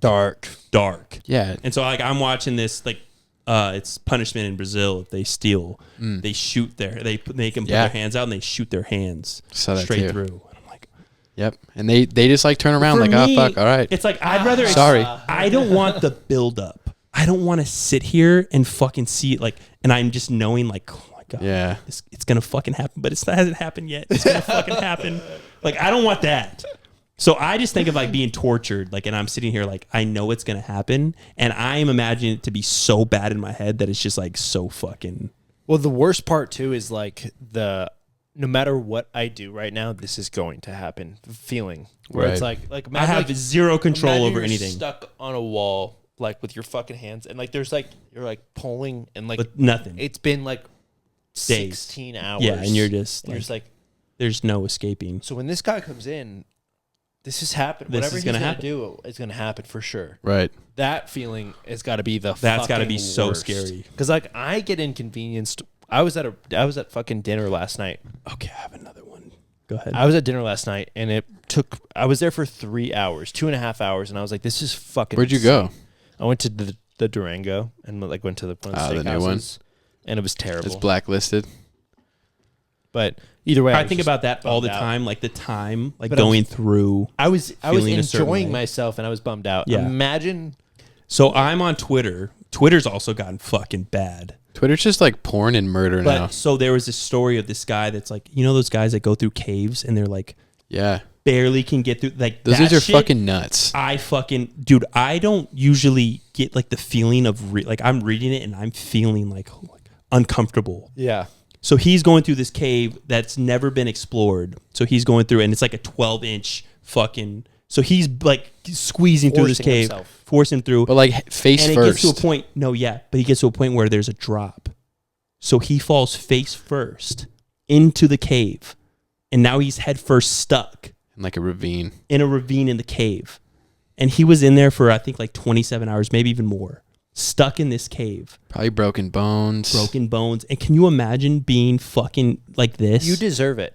Yeah. And so like I'm watching this like it's punishment in Brazil if they steal, they shoot they make them put Yeah. their hands out and they shoot their hands Saw that straight too. through. And I'm like, Yep. And they just like turn around for like, me, oh fuck, all right. It's like I'd rather Sorry. I don't want the build up. I don't want to sit here and fucking see it like, and I'm just knowing like, oh my god, Yeah. it's gonna fucking happen, but it hasn't happened yet. It's gonna fucking happen. Like I don't want that. So I just think of like being tortured, like, and I'm sitting here like I know it's gonna happen, and I am imagining it to be so bad in my head that it's just like so fucking. Well, the worst part too is like no matter what I do right now, this is going to happen. Feeling where it's like I imagine, have like, zero control imagine over you're anything. Stuck on a wall, like with your fucking hands, and like there's like you're like pulling and like But nothing. it's been like Days. 16 hours. Yeah, and you're just and you're just like. there's no escaping. So when this guy comes in, this is happening. This Whatever is he's gonna gonna happen. do is gonna happen for sure. Right. That feeling has got to be the. That's gotta be so worst. scary. Because like I get inconvenienced. I was at fucking dinner last night. Okay, I have another one. Go ahead. I was at dinner last night, and I was there for 3 hours, 2.5 hours, and I was like, this is fucking. Where'd you go? I went to the Durango and like went to one of the the new one? steakhouses, and it was terrible. It's blacklisted. But either way, I was think just about that all the bummed out. time, like the time, like But going through. I was feeling a certain enjoying way. myself, and I was bummed out. Yeah. Imagine. So I'm on Twitter. Twitter's also gotten fucking bad. Twitter's just like porn and murder But now. so there was this story of this guy that's like, you know, those guys that go through caves and they're like Yeah. barely can get through. Like those that are shit, fucking nuts. Dude, I don't usually get like the feeling of like I'm reading it and I'm feeling like uncomfortable. Yeah. So he's going through this cave that's never been explored. So he's going through, and it's like a 12-inch fucking. So he's like squeezing through this cave, forcing through. But like face and first. It gets to a point. But he gets to a point where there's a drop. So he falls face first into the cave, and now he's head first stuck in like a ravine. In a ravine in the cave, and he was in there for I think like 27 hours, maybe even more, stuck in this cave. Probably broken bones. And can you imagine being fucking like this? You deserve it.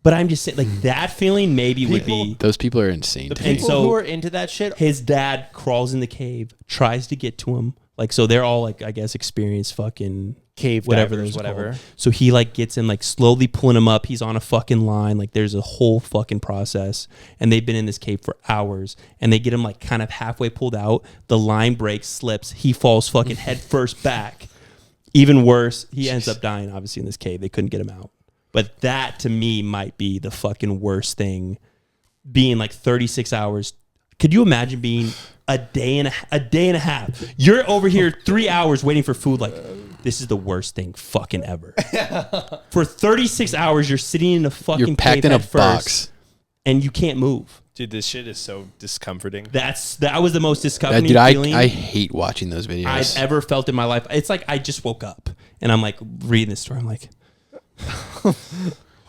But I'm just saying, like that feeling maybe would be. Those people are insane. The people who are into that shit. His dad crawls in the cave, tries to get to him. Like, so they're all like, I guess, experienced fucking cave whatever divers, whatever. So he like gets in, like slowly pulling him up. He's on a fucking line. Like there's a whole fucking process. And they've been in this cave for hours. And they get him like kind of halfway pulled out. The line breaks, slips. He falls fucking head first back. Even worse, he ends up dying, obviously, in this cave. They couldn't get him out. But that, to me, might be the fucking worst thing. Being like 36 hours. Could you imagine being a day and a half? You're over here 3 hours waiting for food. Like, this is the worst thing fucking ever. For 36 hours, you're sitting in a fucking you're packed cave in a first, box. and you can't move. Dude, this shit is so discomforting. That was the most discomforting feeling I hate watching those videos. I've ever felt in my life. It's like I just woke up, and I'm like reading this story. I'm like,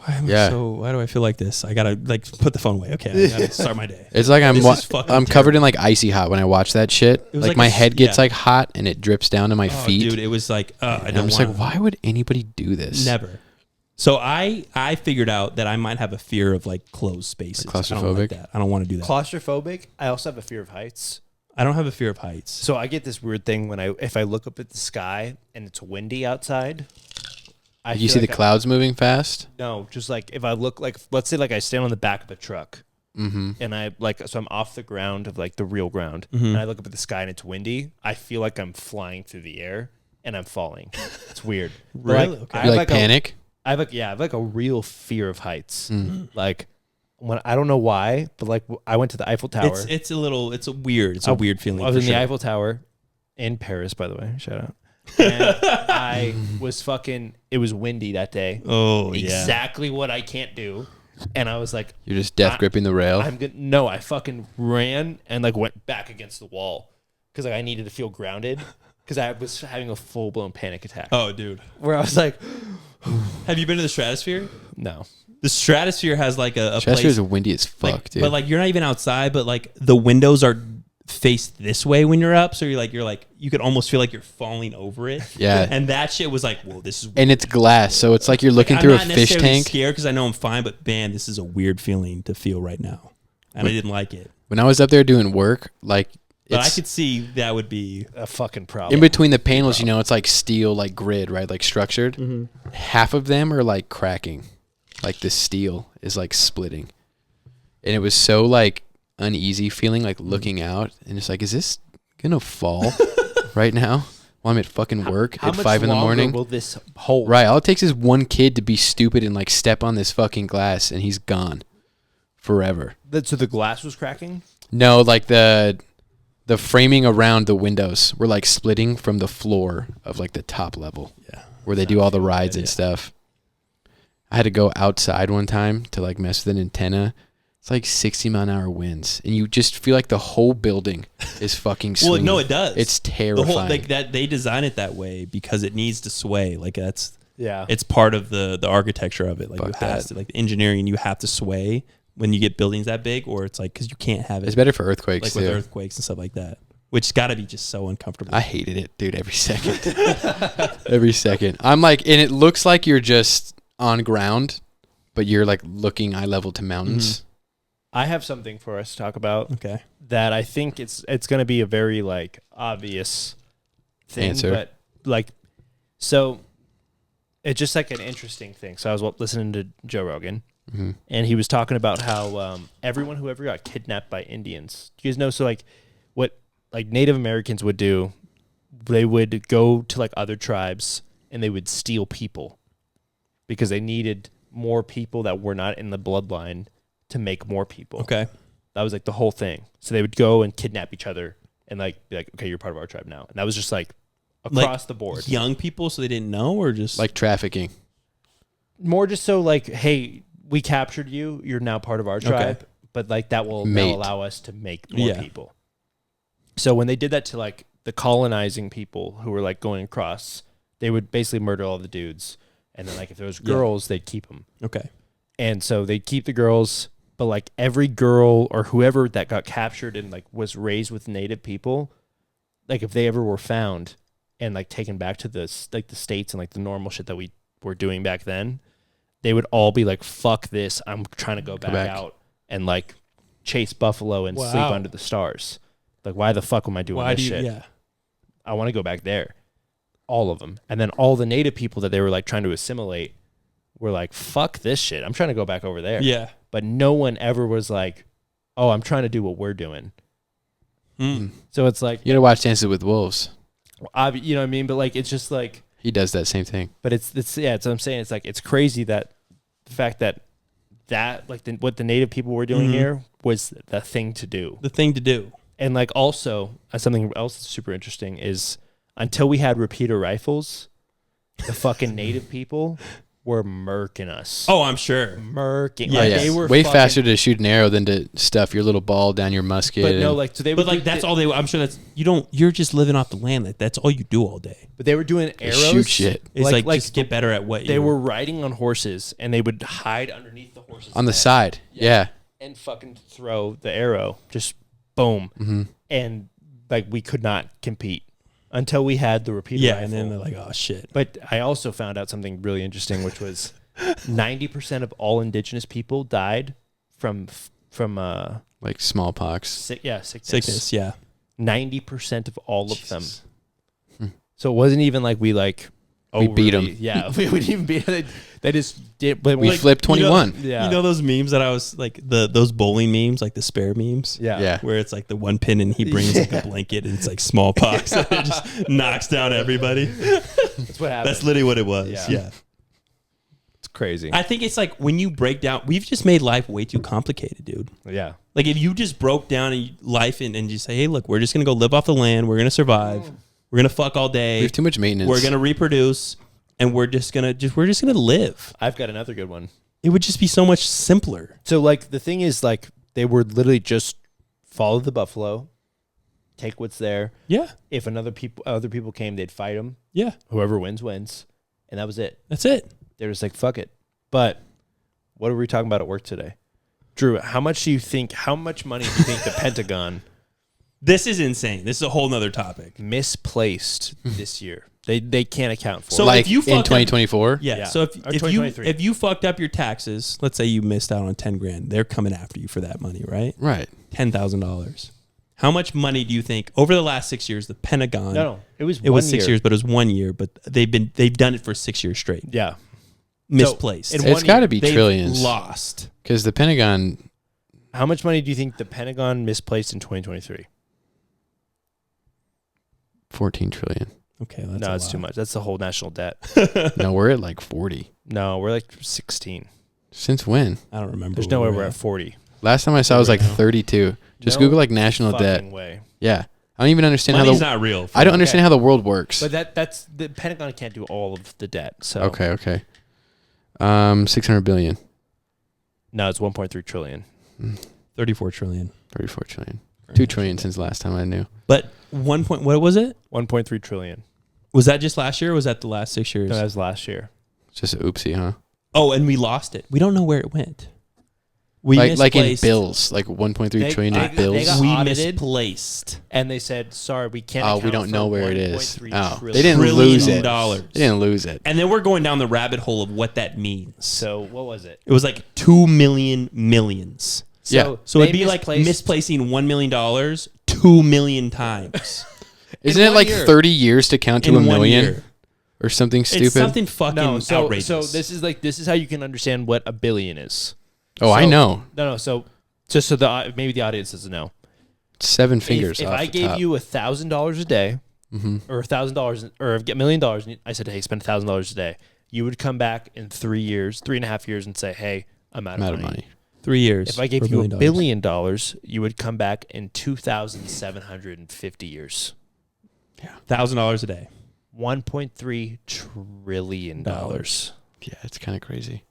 why do I feel like this? I gotta like put the phone away. Okay, I gotta start my day. It's like I'm covered terrible. in like icy hot when I watch that shit. Like my head gets like hot and it drips down to my feet. Dude, it was like I'm just like, why would anybody do this? Never. So I figured out that I might have a fear of like closed spaces. Like claustrophobic? I don't like that. I don't want to do that. Claustrophobic. I also have a fear of heights. I don't have a fear of heights. So I get this weird thing when if I look up at the sky and it's windy outside. You see the clouds moving fast? No, just like if I look like, let's say like I stand on the back of a truck, and I like, so I'm off the ground of like the real ground, and I look up at the sky and it's windy. I feel like I'm flying through the air and I'm falling. It's weird. Really? Like, okay. I have like panic? I have like a real fear of heights. Like when I don't know why, but like I went to the Eiffel Tower. It's a weird feeling. I was in the Eiffel Tower in Paris, by the way. Shout out. And I was it was windy that day. Oh, exactly what I can't do. And I was like, you're just death gripping the rail. No, I fucking ran and like went back against the wall because like I needed to feel grounded because I was having a full blown panic attack. Oh, dude, where I was like, have you been to the stratosphere? No. The stratosphere has like a Stratosphere place, is windy as fuck, like, dude. But like you're not even outside, but like the windows are faced this way when you're up, so you're like you could almost feel like you're falling over it. Yeah. And that shit was like, whoa, this is weird. And it's glass, so it's like you're looking through a fish tank. I'm not necessarily scared because I know I'm fine, but man, this is a weird feeling to feel right now, and I didn't like it. When I was up there doing work, like, but I could see that would be a fucking problem. In between the panels, you know, it's like steel, like grid, right? Like structured. Half of them are like cracking, like the steel is like splitting, and it was so like uneasy feeling, like looking out and it's like, is this gonna fall right now while I'm at fucking work at 5 in the morning? Will this hold? Right, all it takes is one kid to be stupid and like step on this fucking glass and he's gone forever. So the glass was cracking? No, like the framing around the windows were like splitting from the floor of like the top level, where they do all the rides and stuff. I had to go outside one time to like mess with an antenna. It's like 60-mile-an-hour winds, and you just feel like the whole building is fucking swinging. Well, no, it does. It's terrifying. The whole, like that, they design it that way because it needs to sway. Like that's Yeah. It's part of the architecture of it. Like Fuck you have that. to, like the engineering, you have to sway when you get buildings that big, or it's like because you can't have it. It's better for earthquakes like too. with earthquakes and stuff like that, which has got to be just so uncomfortable. I hated it, dude. Every second, every second. I'm like, and it looks like you're just on ground, but you're like looking eye level to mountains. Mm-hmm. I have something for us to talk about. Okay. That I think it's going to be a very like obvious thing, Answer. but like, so it's just like an interesting thing. So I was listening to Joe Rogan, and he was talking about how everyone who ever got kidnapped by Indians. Do you guys know? So like, what like Native Americans would do, they would go to like other tribes and they would steal people because they needed more people that were not in the bloodline to make more people. Okay. That was like the whole thing. So they would go and kidnap each other and like be like, okay, you're part of our tribe now. And that was just like across the board. Young people, so they didn't know, or just Like trafficking. More just so like, hey, we captured you. You're now part of our tribe. Okay. But like that will now Mate. allow us to make more people. So when they did that to like the colonizing people who were like going across, they would basically murder all the dudes. And then like if there was girls, they'd keep them. okay. And so they'd keep the girls, but like every girl or whoever that got captured and like was raised with native people, like if they ever were found and like taken back to the States and like the normal shit that we were doing back then, they would all be like, fuck this. I'm trying to go back out and like chase buffalo and sleep under the stars. Like, why the fuck am I doing this shit? Yeah. I want to go back there. All of them. And then all the native people that they were like trying to assimilate were like, fuck this shit. I'm trying to go back over there. Yeah. But no one ever was like, oh, I'm trying to do what we're doing. So it's like, You gotta watch Dances with Wolves. you know what I mean? But like, it's just like, He does that same thing. but it's what I'm saying. It's like, it's crazy that the fact that like what the native people were doing here was the thing to do. The thing to do. And like also something else that's super interesting is until we had repeater rifles, the fucking native people were murking us. Oh, I'm sure. Murking. Yeah, Like, yes. they were way fucking, faster to shoot an arrow than to stuff your little ball down your musket. But no, and- like so they But would like that's all they. I'm sure that's you're just living off the land. That's all you do all day. But they were doing They arrows. shoot shit. It's Like- like, like just get better at what They you were riding on horses and they would hide underneath the horses on the side. Yeah. and fucking throw the arrow. Just boom. Mm-hmm. And like we could not compete until we had the repeater Yeah, rifle. and then they're like, oh shit. But I also found out something really interesting, which was 90% of all Indigenous people died from Like smallpox. sickness. Yeah. 90% of all of them. Jesus. So it wasn't even like we like We beat 'em. Yeah, we would even beat them. They just did. But We like, flipped 21. yeah, You know those memes that I was like those bowling memes, like the spare memes. yeah, Yeah. Where it's like the one pin and he brings like a blanket and it's like smallpox and it just knocks down everybody. That's what happened. That's literally what it was. Yeah. Yeah. It's crazy. I think it's like when you break down, we've just made life way too complicated, dude. Yeah, Like if you just broke down life and you say, hey, look, we're just going to go live off the land. We're going to survive. We're going to fuck all We day. have too much maintenance. We're going to reproduce and we're just going to live. I've got another good one. It would just be so much simpler. So like the thing is like they would literally just follow the buffalo, take what's there. Yeah. If other people came, they'd fight them. Yeah. Whoever wins, and that was it. That's it. They're just like fuck it. But what are we talking about at work today, Drew? How much money do you think the Pentagon This is insane. This is a whole nother topic. misplaced this year? They can't account for. So it. like if you in fucked up- 2024. Yeah. Yeah. So Or if 2023. if you fucked up your taxes, let's say you missed out on 10 grand, they're coming after you for that money, right? Right. $10,000. How much money do you think over the last 6 years the Pentagon? no, it was It was 6 year. years, but it was 1 year. But they've done it for 6 years straight. Yeah, Misplaced. in It's one got to year, be They've trillions. lost. Because the Pentagon, how much money do you think the Pentagon misplaced in 2023? 14 trillion. Okay, that's No, it's too much. That's the whole national debt. No, we're at like 40. No, we're like 16. Since when? I don't remember. There's where no way we're we're at. at 40. Last time I saw it was like now. 32. Just No Google like national debt. fucking way. Yeah. I don't even understand Money's how not real. I don't understand how the world works. But that's the Pentagon can't do all of the debt. So Okay. 600 billion. no, it's 1.3 trillion. 34 trillion. 34 trillion. 2 trillion since last time I knew. But what was it? 1.3 trillion. Was that just last year or was that the last 6 years? No, that was last year. It's just oopsie, huh? Oh, and we lost it. We don't know where it went. We Like in misplaced. bills, like 1.3 trillion in they bills. got We audited. misplaced. And they said, sorry, we can't. Oh, we account don't for know where it is. 1.3 Oh, trillion. they didn't lose it. Dollars. They didn't lose it. And then we're going down the rabbit hole of what that means. So what was it? It was like 2 million millions. Yeah. So they it'd be like misplaced- misplacing $1 million 2 million times. Isn't it 1 like year. 30 years to count to In a 1 million year. or something stupid? It's something fucking No, so outrageous. this is how you can understand what a billion is. oh, I so- know. No, so just so maybe the audience doesn't know. 7 fingers If off I the gave top. you $1,000 a day, or $1,000, or get $1 million, and I said, hey, spend $1,000 a day, you would come back in 3 years, 3.5 years, and say, hey, I'm out I'm of out of money. money. 3 years. If I gave for you $1 $1 billion, you would come back in 2,750 years. Yeah. $1,000 a day. $1.3 trillion. Yeah, it's kind of crazy.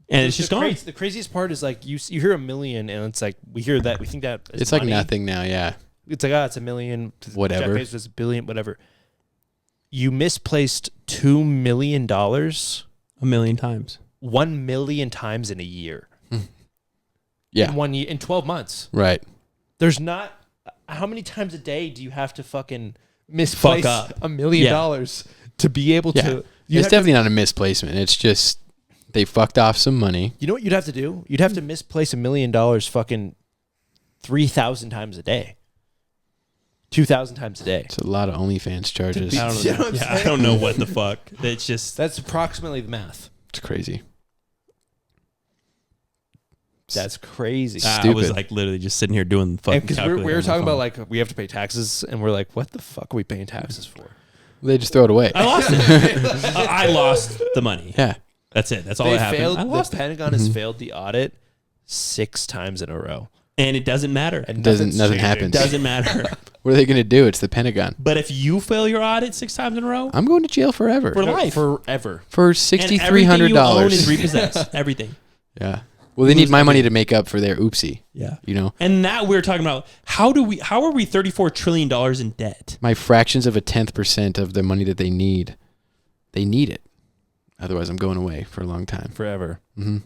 And it's just gone. The craziest part is like you hear $1 million and it's like we hear that we think that is It's money. like nothing now. Yeah. It's like it's $1 million. Whatever. Jeff Bezos is $1 billion. Whatever. You misplaced $2 million. 1 million times. 1 million times in a year. Yeah. In 1 year, in 12 months. Right. There's not. How many times a day do you have to fucking misplace up. $1 million to be able Yeah. to? It's definitely not a misplacement. It's just they fucked off some money. You know what you'd have to do? You'd have to misplace $1 million fucking 3,000 times a day. 2,000 times a day. It's a lot of OnlyFans charges. I don't You know. know what I'm Yeah, I saying? don't know what the fuck. It's just That's approximately the math. It's crazy. That's crazy. I was Stupid. like literally just sitting here doing the fucking Because we calculator were on my talking about phone. like we have to pay taxes, and we're like, what the fuck are we paying taxes for? They just throw it away. I lost it. I lost the money. Yeah. That's it. That's all They that happened. failed. I The lost it. Pentagon has failed the audit 6 times in a row, And it doesn't matter. and Nothing nothing's changing. happens. Doesn't matter. What are they going to do? It's the Pentagon. But if you fail your audit 6 times in a row, I'm going to jail forever. For life. forever. For and everything you own is $6,300. repossessed. Everything. Yeah. Well, they need my money to make up for their oopsie. Yeah. You know, And that we're talking about how are we $34 trillion in debt? my fractions of a 10% of the money that they need. They need it. Otherwise, I'm going away for a long time. Forever. Mm-hmm.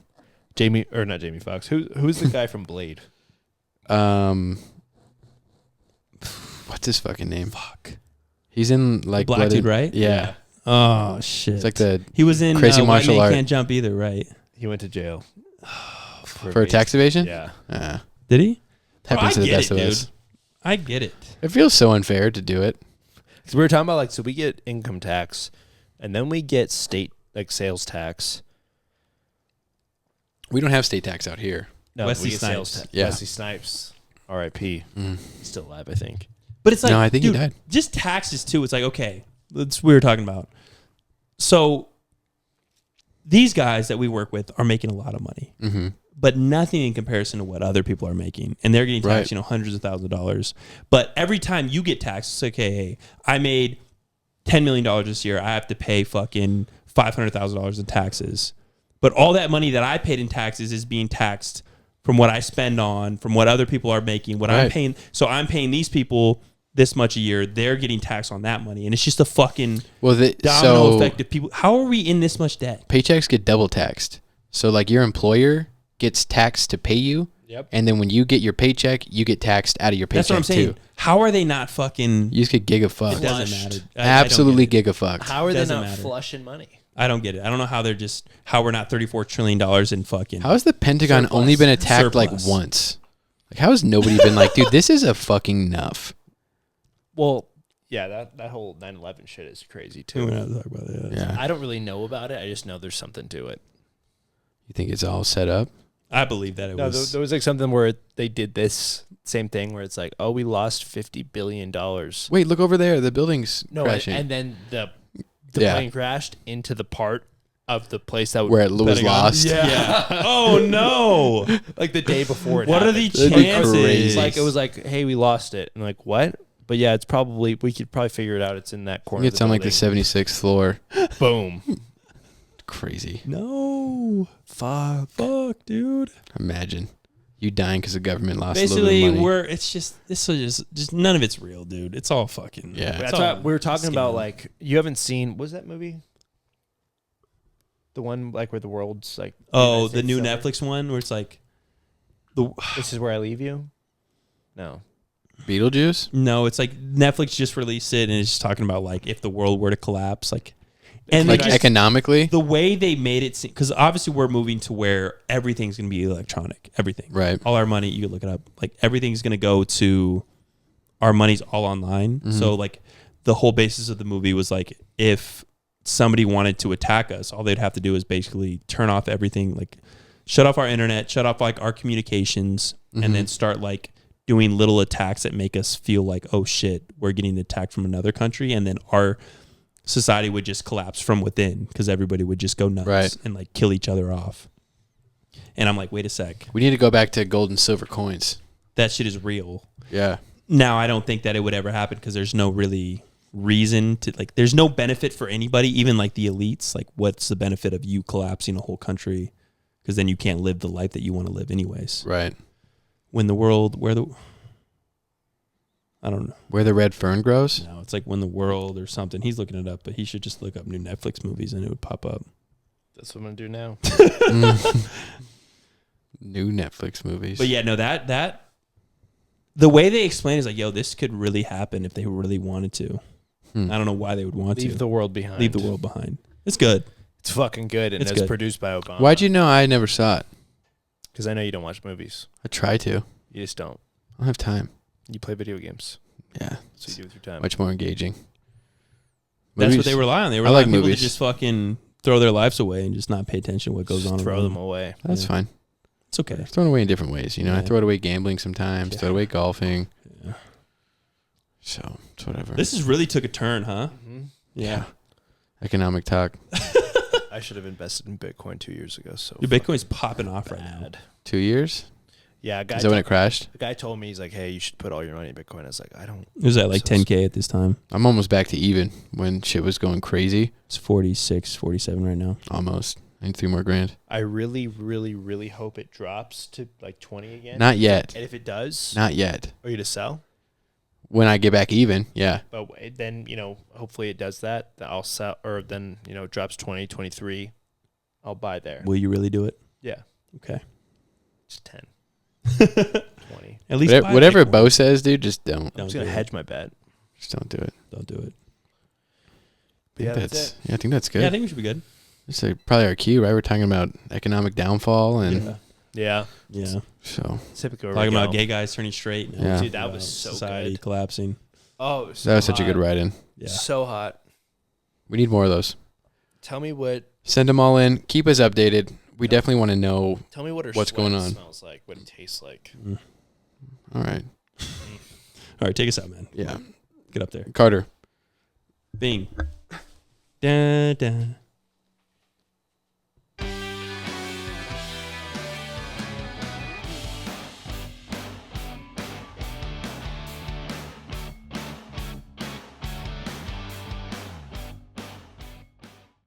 Not Jamie Foxx. Who's the guy from Blade? What's his fucking name? Fuck. He's in like Black dude, right? Yeah. Oh shit. It's like the he was in crazy White martial Man art. Can't Jump either, right? He went to jail for tax evasion. Yeah. Did he? Happens to the best of dude. us. I get it. It feels so unfair to do it. Because we were talking about like, so we get income tax, and then we get state like sales tax. We don't have state tax out here. No, Wesley we get sales Snipes. tax. Yeah. Wesley Snipes, R.I.P. Mm. He's still alive, I think. But it's like, No, I think he dude, died. Just taxes too. It's like, okay, that's what we were talking about. So these guys that we work with are making a lot of money, Mm-hmm. but nothing in comparison to what other people are making. And they're getting taxed, Right. hundreds of thousands of dollars. But every time you get taxed, it's like, hey, I made $10 million this year. I have to pay fucking $500,000 in taxes. But all that money that I paid in taxes is being taxed from what I spend on, from what other people are making, what I'm Right. paying. So I'm paying these people this much a year. They're getting taxed on that money. And it's just a fucking domino effect of people. How are we in this much debt? Paychecks get double taxed. So like your employer gets taxed to pay you. Yep. And then when you get your paycheck, you get taxed out of your paycheck That's what I'm saying. too. How are they not fucking... You just get gigafucked. It doesn't Flushed. matter. Absolutely I don't get it. gigafucked. How are they Doesn't not matter. flushing money? I don't get it. I don't know how they're just... How we're not $34 trillion in fucking... How has the Pentagon Surplus. only been attacked like Surplus. once? Like how has nobody been like, dude, this is a fucking enough. Well, yeah, that whole 9/11 shit is crazy We don't too. have to talk about that. Yeah. I don't really know about it. I just know there's something to it. You think it's all set up? I believe that it No, was... there was like something where they did this same thing where it's like, oh, we lost $50 billion. Wait, look over there. The building's No, crashing. and then the Yeah. plane crashed into the part of the place that where it was Pentagon? lost. Yeah. Oh, no. like the day before it What are the happened. That'd be chances? crazy. Like it was like, hey, we lost it, and like what? But yeah, it's probably we could probably figure it out. It's in that corner. It's on like the 76th floor. Boom. Crazy. No. Fuck, dude. Imagine you dying because the government lost a Basically, little bit of money. it's just none of it's real, dude. It's all fucking... Yeah. it's That's all what we were talking about. scam. Like you haven't seen what was that movie? The one like where the world's like. Oh, the United new States Netflix one where it's like... This is where I leave you. No. Beetlejuice? No, it's like Netflix just released it and it's just talking about like if the world were to collapse, like... And Like they just, economically? the way they made it seem... Because obviously we're moving to where everything's going to be electronic. Everything. Right. All our money, you can look it up. Like everything's going to go to... Our money's all online. Mm-hmm. So like the whole basis of the movie was like if somebody wanted to attack us, all they'd have to do is basically turn off everything, like shut off our internet, shut off like our communications, and then start like doing little attacks that make us feel like, oh shit, we're getting attacked from another country. And then our society would just collapse from within because everybody would just go nuts Right. and like kill each other off. And I'm like, wait a sec. We need to go back to gold and silver coins. That shit is real. Yeah. Now, I don't think that it would ever happen because there's no really reason to, like, there's no benefit for anybody, even like the elites. Like, what's the benefit of you collapsing a whole country? Because then you can't live the life that you want to live anyways. Right. When the world, I don't know. Where the red fern grows? No, it's like When the World or something. He's looking it up, but he should just look up new Netflix movies and it would pop up. That's what I'm going to do now. New Netflix movies. But yeah, no, that the way they explain it is like, yo, this could really happen if they really wanted to. I don't know why they would want to. Leave the world behind. Leave the world behind. It's good. It's fucking good, and it's produced by Obama. Why'd you know I never saw it? Because I know you don't watch movies. I try to. You just don't. I don't have time. You play video games. Yeah. That's what you do with your time. Much more engaging. That's Movies, what they rely on. They rely like on people movies. to just fucking throw their lives away and just not pay attention to what goes on. Throw them away. That's fine. It's okay. Thrown away in different ways. You know, I Yeah. throw it away gambling sometimes, throw it away golfing. Yeah. So it's whatever. This really took a turn, huh? Mm-hmm. Yeah. Economic talk. I should have invested in Bitcoin 2 years ago. So Your Bitcoin's popping off right now. bad. 2 years? Yeah, Is that when it crashed? the guy told me, he's like, hey, you should put all your money in Bitcoin. I was like, I don't. It was at like So 10K at this time. I'm almost back to even when shit was going crazy. It's 46, 47 right now. Almost. I need 3 more grand. I really, really, really hope it drops to like 20 again. Not yet. And if it does, Not yet. are you to sell? When I get back even, yeah. But then, hopefully it does that. Then I'll sell, or then, it drops 20, 23. I'll buy there. Will you really do it? Yeah. Okay. Just 10. 20. At least Whatever buy Bitcoin. Bo says, dude, just don't. I'm Don't just going do to it. hedge my bet. Just don't do it. Don't do it. Yeah, that's it. Yeah, I think that's good. Yeah, I think we should be good. It's probably our cue, right? We're talking about economic downfall and Yeah. Yeah. so Typically. Talking about gay guys turning straight. and Yeah. Dude, that about was so society good. collapsing. Oh, it was so that was such a hot. good ride-in. Yeah. So hot. We need more of those. Tell me what Send them all in. Keep us updated. We definitely want to know. her What's going sweat on? smells like, what it tastes like. All right. All right, take us out, man. Yeah. Get up there. Carter. Bing. Dun, dun.